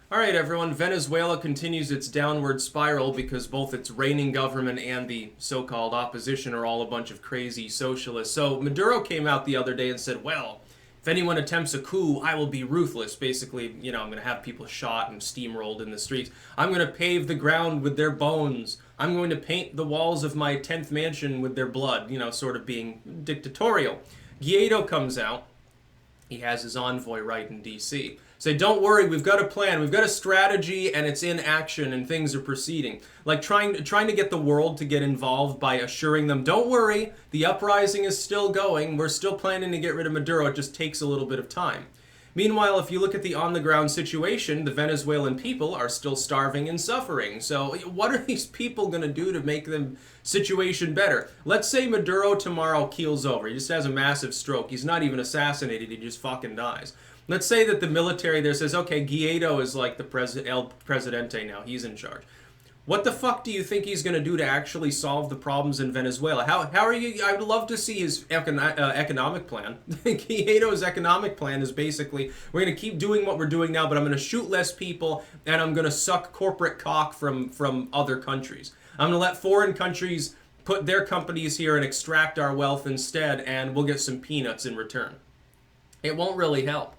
All right, everyone. Venezuela continues its downward spiral because both its reigning government and the so-called opposition are all a bunch of crazy socialists. So Maduro came out the other day and said, well, if anyone attempts a coup, I will be ruthless. Basically, I'm going to have people shot and steamrolled in the streets. I'm going to pave the ground with their bones. I'm going to paint the walls of my 10th mansion with their blood, sort of being dictatorial. Guiado comes out. He has his envoy right in D.C. Say, don't worry, we've got a plan, we've got a strategy, and it's in action, and things are proceeding. Like trying to get the world to get involved by assuring them, don't worry, the uprising is still going, we're still planning to get rid of Maduro, it just takes a little bit of time. Meanwhile, if you look at the on-the-ground situation, the Venezuelan people are still starving and suffering. So what are these people going to do to make the situation better? Let's say Maduro tomorrow keels over. He just has a massive stroke. He's not even assassinated. He just fucking dies. Let's say that the military there says, okay, Guiado is like the El Presidente now. He's in charge. What the fuck do you think he's going to do to actually solve the problems in Venezuela? How are you? I would love to see his economic plan. Guaido's economic plan is basically, we're going to keep doing what we're doing now, but I'm going to shoot less people, and I'm going to suck corporate cock from other countries. I'm going to let foreign countries put their companies here and extract our wealth instead, and we'll get some peanuts in return. It won't really help.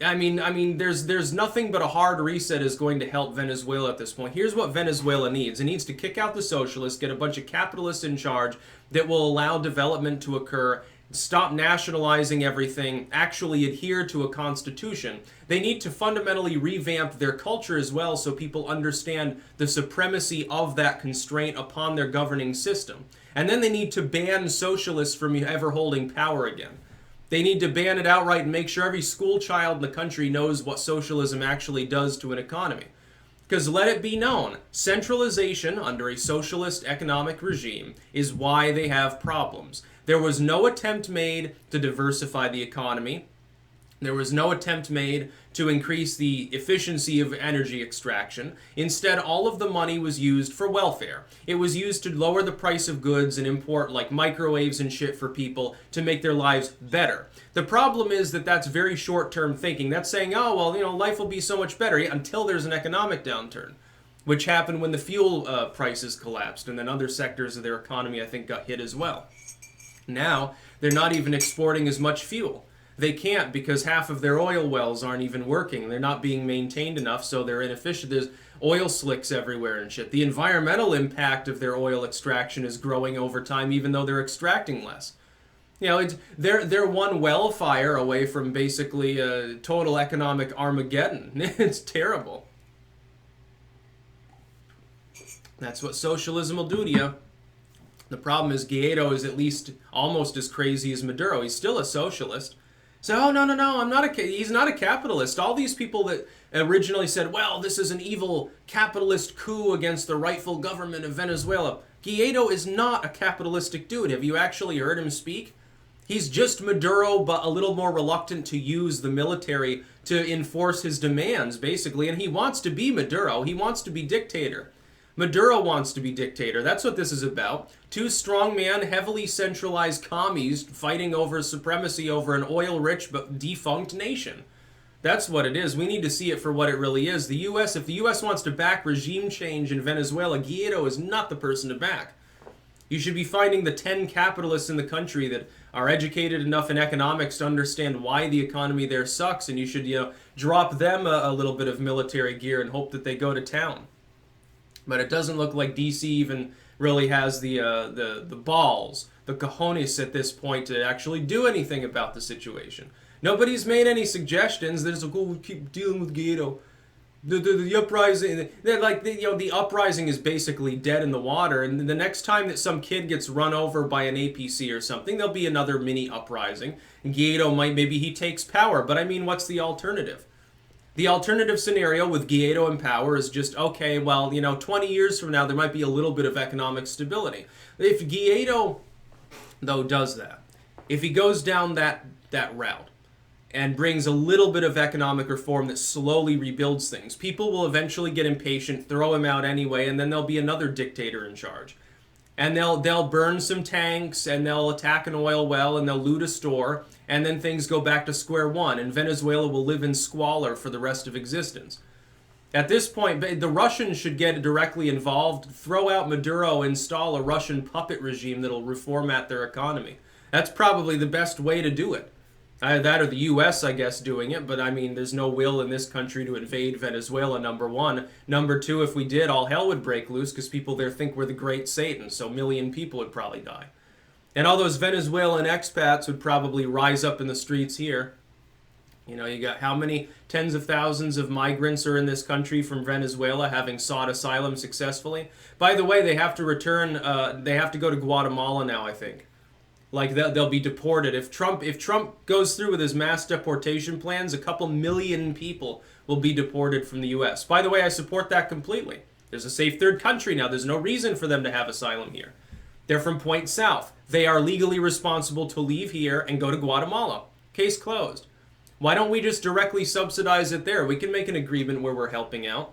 I mean, there's nothing but a hard reset is going to help Venezuela at this point. Here's what Venezuela needs. It needs to kick out the socialists, get a bunch of capitalists in charge that will allow development to occur, stop nationalizing everything, actually adhere to a constitution. They need to fundamentally revamp their culture as well so people understand the supremacy of that constraint upon their governing system. And then they need to ban socialists from ever holding power again. They need to ban it outright and make sure every school child in the country knows what socialism actually does to an economy. Because let it be known, centralization under a socialist economic regime is why they have problems. There was no attempt made to diversify the economy. There was no attempt made to increase the efficiency of energy extraction. Instead, all of the money was used for welfare. It was used to lower the price of goods and import like microwaves and shit for people to make their lives better. The problem is that that's very short-term thinking. That's saying, oh, well, life will be so much better until there's an economic downturn, which happened when the fuel prices collapsed, and then other sectors of their economy, I think, got hit as well. Now, they're not even exporting as much fuel. They can't because half of their oil wells aren't even working. They're not being maintained enough, so they're inefficient. There's oil slicks everywhere and shit. The environmental impact of their oil extraction is growing over time, even though they're extracting less. They're one well fire away from basically a total economic Armageddon. It's terrible. That's what socialism will do to you. The problem is Guaido is at least almost as crazy as Maduro. He's still a socialist. So, oh, no, he's not a capitalist. All these people that originally said, well, this is an evil capitalist coup against the rightful government of Venezuela. Guaido is not a capitalistic dude. Have you actually heard him speak? He's just Maduro, but a little more reluctant to use the military to enforce his demands, basically. And he wants to be Maduro. He wants to be dictator. Maduro wants to be dictator. That's what this is about. Two strongman, heavily centralized commies fighting over supremacy over an oil-rich but defunct nation. That's what it is. We need to see it for what it really is. If the U.S. wants to back regime change in Venezuela, Guaido is not the person to back. You should be finding the 10 capitalists in the country that are educated enough in economics to understand why the economy there sucks, and you should, drop them a little bit of military gear and hope that they go to town. But it doesn't look like DC even really has the balls, the cojones at this point to actually do anything about the situation. Nobody's made any suggestions. They're just like, oh, we'll keep dealing with Guaido. The uprising, the uprising is basically dead in the water. And the next time that some kid gets run over by an APC or something, there'll be another mini uprising. And Guaido maybe he takes power. But I mean, what's the alternative? The alternative scenario with Guaido in power is just, okay, well, 20 years from now, there might be a little bit of economic stability. If Guaido, though, does that, if he goes down that route and brings a little bit of economic reform that slowly rebuilds things, people will eventually get impatient, throw him out anyway, and then there'll be another dictator in charge. And they'll burn some tanks, and they'll attack an oil well, and they'll loot a store, and then things go back to square one, and Venezuela will live in squalor for the rest of existence. At this point, the Russians should get directly involved, throw out Maduro, install a Russian puppet regime that'll reformat their economy. That's probably the best way to do it. That or the U.S., I guess, doing it, but I mean, there's no will in this country to invade Venezuela, number one. Number two, if we did, all hell would break loose because people there think we're the great Satan, so a million people would probably die. And all those Venezuelan expats would probably rise up in the streets here. You know, you got how many tens of thousands of migrants are in this country from Venezuela having sought asylum successfully. By the way, they have to return, they have to go to Guatemala now, I think. Like they'll be deported. If Trump goes through with his mass deportation plans, a couple million people will be deported from the U.S. By the way, I support that completely. There's a safe third country now. There's no reason for them to have asylum here. They're from Point South. They are legally responsible to leave here and go to Guatemala. Case closed. Why don't we just directly subsidize it there? We can make an agreement where we're helping out.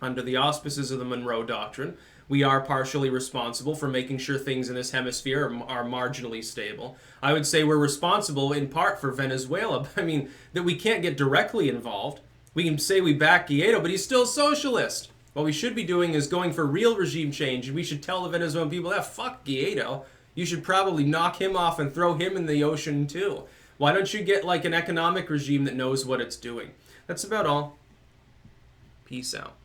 Under the auspices of the Monroe Doctrine, we are partially responsible for making sure things in this hemisphere are marginally stable. I would say we're responsible in part for Venezuela. I mean, that we can't get directly involved. We can say we back Guiado, but he's still socialist. What we should be doing is going for real regime change. We should tell the Venezuelan people, fuck Guiado. You should probably knock him off and throw him in the ocean too. Why don't you get like an economic regime that knows what it's doing? That's about all. Peace out.